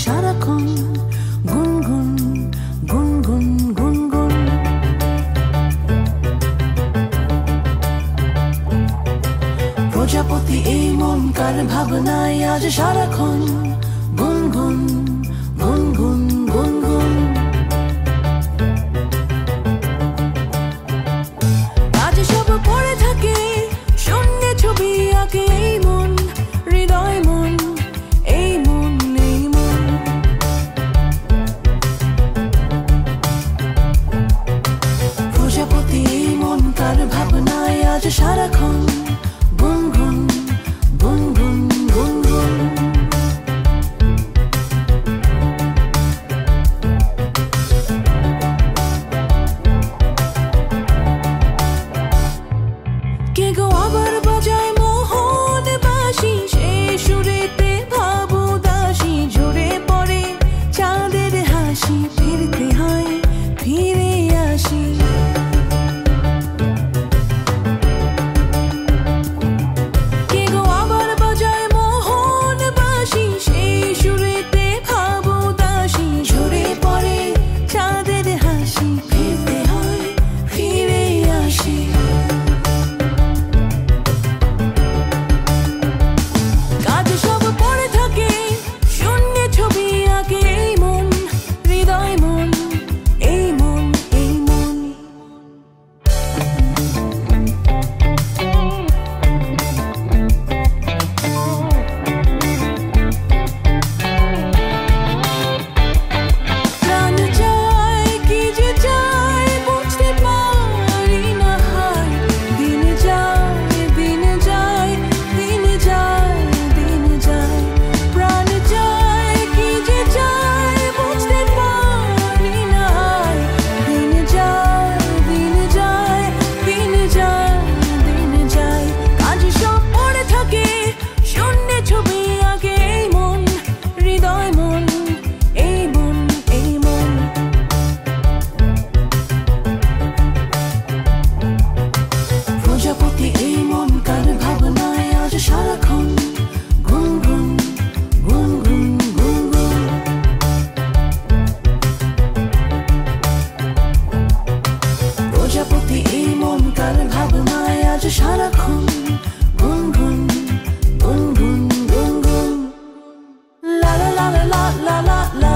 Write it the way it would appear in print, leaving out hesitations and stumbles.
সারাক্ষণ গুনগুন গুনগুন গুনগুন। প্রজাপতি এই মন কার ভাবনায় আজ সারাক্ষণ গুনগুন গুনগুন গুনগুন। আজ সব পড়ে থাকে শূন্যে ছবি আঁকে এই মন, হৃদয় মন এই মন এই মন। প্রজাপতি এই মন কার ভাবনায় আজ সারাক্ষণ গুনগুন গুনগুন গুনগুন। কে গো আবার বাজায় মোহন বাঁশি, সে সুরেতে ভাবো দাসী। ঝরে পড়ে চাঁদের হাসি, ফিরতে হয় ফিরে আসি। কে গো আবার বাজায় মোহন বাঁশি, সে সুরেতে ভাবো দাসী। ঝরে পড়ে চাঁদের হাসি, ফিরতে হয় ফিরে আসি। কাজ সব পড়ে থাকে শূন্যে ছবি আঁকে এই মন, হৃদয় মন এই মন এই মন। প্রাণ চায় কি যে চায় বুঝতে পারি না হায়। দিন যায় দিন যায় দিন যায় দিন যায়। প্রাণ চায় কি যে চায় বুঝতে পারি না হায়। দিন যায় দিন যায় দিন যায় দিন যায়। কাজ সব পড়ে থাকে শূন্যে ছবি আঁকে এই মন, হৃদয় মন এই মন এই মন। প্রজাপতি এই মন কার ভাবনায় আজ সারাক্ষণ গুনগুন গুনগুন গুনগুন। প্রজাপতি এই মন কার ভাবনায় আজ সারাক্ষণ গুনগুন গুনগুন গুনগুন। লা লা লা লা লা লা লা।